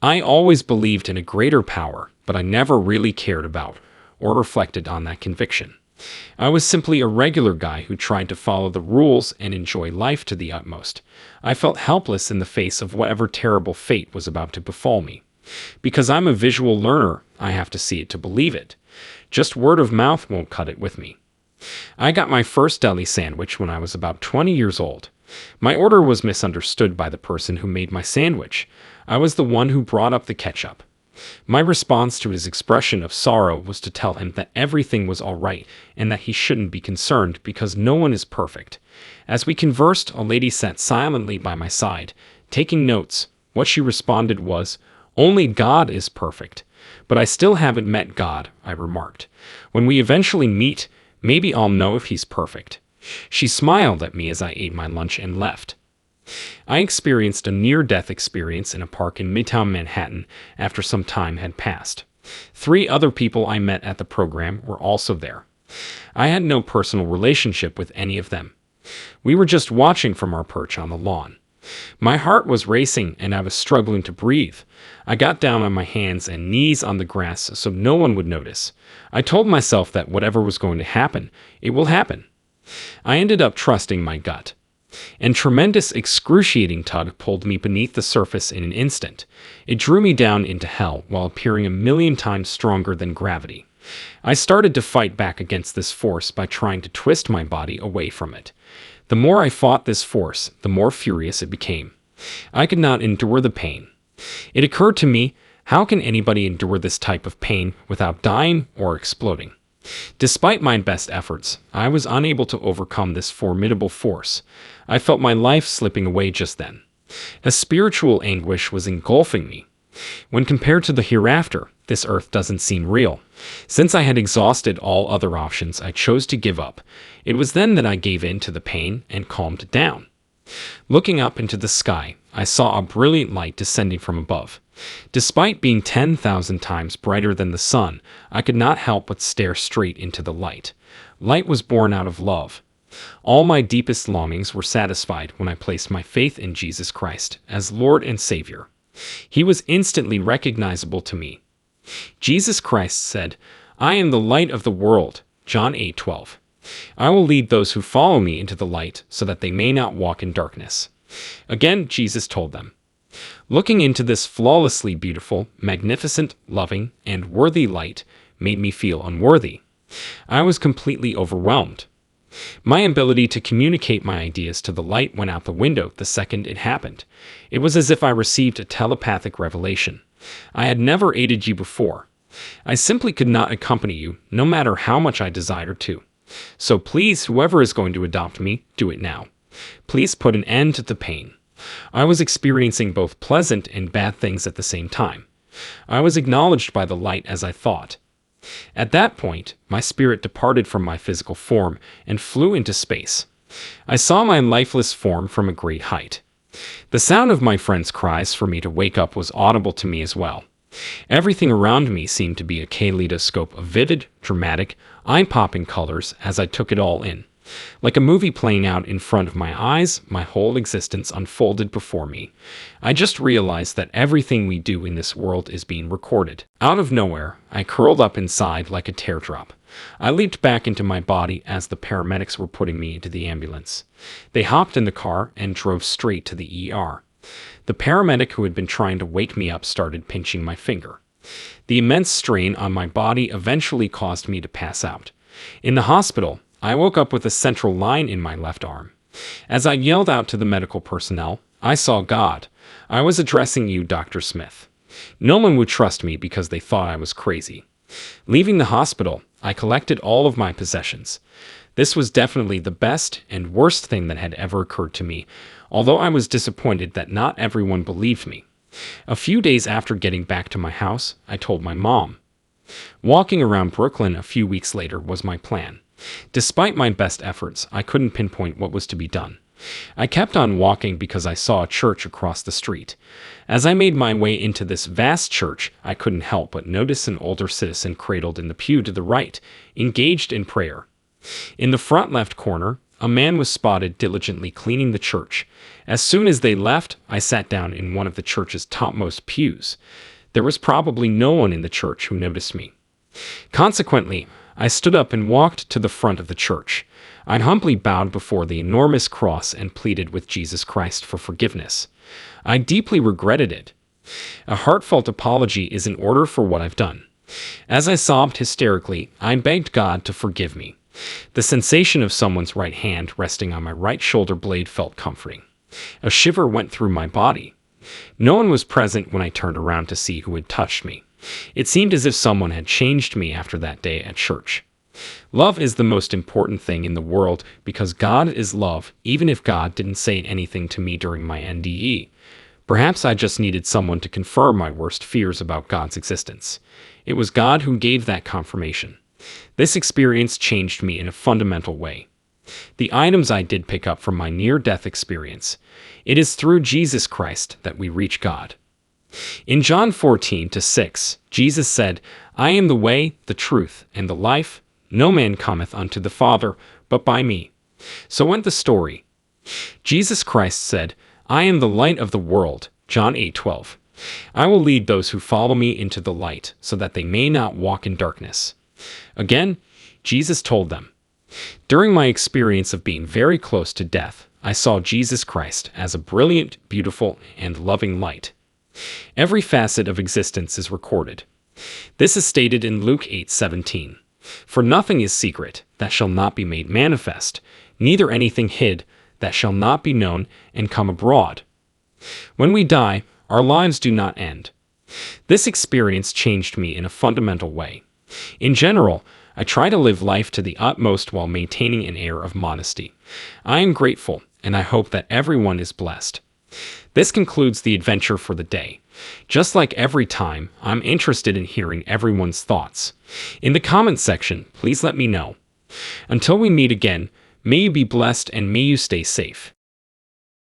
I always believed in a greater power, but I never really cared about or reflected on that conviction. I was simply a regular guy who tried to follow the rules and enjoy life to the utmost. I felt helpless in the face of whatever terrible fate was about to befall me. Because I'm a visual learner, I have to see it to believe it. Just word of mouth won't cut it with me. I got my first deli sandwich when I was about 20 years old. My order was misunderstood by the person who made my sandwich. I was the one who brought up the ketchup. My response to his expression of sorrow was to tell him that everything was all right and that he shouldn't be concerned because no one is perfect. As we conversed, a lady sat silently by my side, taking notes. What she responded was, "Only God is perfect." "But I still haven't met God," I remarked. "When we eventually meet, maybe I'll know if he's perfect." She smiled at me as I ate my lunch and left. I experienced a near-death experience in a park in Midtown Manhattan after some time had passed. 3 other people I met at the program were also there. I had no personal relationship with any of them. We were just watching from our perch on the lawn. My heart was racing and I was struggling to breathe. I got down on my hands and knees on the grass so no one would notice. I told myself that whatever was going to happen, it will happen. I ended up trusting my gut. And tremendous excruciating tug pulled me beneath the surface in an instant. It drew me down into hell while appearing 1,000,000 times stronger than gravity. I started to fight back against this force by trying to twist my body away from it. The more I fought this force, the more furious it became. I could not endure the pain. It occurred to me, how can anybody endure this type of pain without dying or exploding? Despite my best efforts, I was unable to overcome this formidable force. I felt my life slipping away just then. A spiritual anguish was engulfing me. When compared to the hereafter, this earth doesn't seem real. Since I had exhausted all other options, I chose to give up. It was then that I gave in to the pain and calmed down. Looking up into the sky, I saw a brilliant light descending from above. Despite being 10,000 times brighter than the sun, I could not help but stare straight into the light. Light was born out of love. All my deepest longings were satisfied when I placed my faith in Jesus Christ as Lord and Savior. He was instantly recognizable to me. Jesus Christ said, "I am the light of the world," John 8:12. "I will lead those who follow me into the light so that they may not walk in darkness." Again, Jesus told them. Looking into this flawlessly beautiful, magnificent, loving, and worthy light made me feel unworthy. I was completely overwhelmed. My ability to communicate my ideas to the light went out the window the second it happened. It was as if I received a telepathic revelation. I had never aided you before. I simply could not accompany you, no matter how much I desired to. So please, whoever is going to adopt me, do it now. Please put an end to the pain. I was experiencing both pleasant and bad things at the same time. I was acknowledged by the light as I thought. At that point, my spirit departed from my physical form and flew into space. I saw my lifeless form from a great height. The sound of my friends' cries for me to wake up was audible to me as well. Everything around me seemed to be a kaleidoscope of vivid, dramatic, eye-popping colors as I took it all in. Like a movie playing out in front of my eyes, my whole existence unfolded before me. I just realized that everything we do in this world is being recorded. Out of nowhere, I curled up inside like a teardrop. I leaped back into my body as the paramedics were putting me into the ambulance. They hopped in the car and drove straight to the ER. The paramedic who had been trying to wake me up started pinching my finger. The immense strain on my body eventually caused me to pass out. In the hospital, I woke up with a central line in my left arm. As I yelled out to the medical personnel, I saw God. "I was addressing you, Dr. Smith." No one would trust me because they thought I was crazy. Leaving the hospital, I collected all of my possessions. This was definitely the best and worst thing that had ever occurred to me, although I was disappointed that not everyone believed me. A few days after getting back to my house, I told my mom. Walking around Brooklyn a few weeks later was my plan. Despite my best efforts, I couldn't pinpoint what was to be done. I kept on walking because I saw a church across the street. As I made my way into this vast church, I couldn't help but notice an older citizen cradled in the pew to the right, engaged in prayer. In the front left corner, a man was spotted diligently cleaning the church. As soon as they left, I sat down in one of the church's topmost pews. There was probably no one in the church who noticed me. Consequently, I stood up and walked to the front of the church. I humbly bowed before the enormous cross and pleaded with Jesus Christ for forgiveness. I deeply regretted it. A heartfelt apology is in order for what I've done. As I sobbed hysterically, I begged God to forgive me. The sensation of someone's right hand resting on my right shoulder blade felt comforting. A shiver went through my body. No one was present when I turned around to see who had touched me. It seemed as if someone had changed me after that day at church. Love is the most important thing in the world because God is love, even if God didn't say anything to me during my NDE. Perhaps I just needed someone to confirm my worst fears about God's existence. It was God who gave that confirmation. This experience changed me in a fundamental way. The items I did pick up from my near-death experience. It is through Jesus Christ that we reach God. In John 14:6, Jesus said, "I am the way, the truth, and the life. No man cometh unto the Father, but by me." So went the story. Jesus Christ said, "I am the light of the world." John 8:12. "I will lead those who follow me into the light, so that they may not walk in darkness." Again, Jesus told them. During my experience of being very close to death, I saw Jesus Christ as a brilliant, beautiful, and loving light. Every facet of existence is recorded. This is stated in Luke 8:17. "For nothing is secret that shall not be made manifest, neither anything hid that shall not be known and come abroad." When we die, our lives do not end. This experience changed me in a fundamental way. In general, I try to live life to the utmost while maintaining an air of modesty. I am grateful, and I hope that everyone is blessed. This concludes the adventure for the day. Just like every time, I'm interested in hearing everyone's thoughts. In the comments section, please let me know. Until we meet again, may you be blessed and may you stay safe.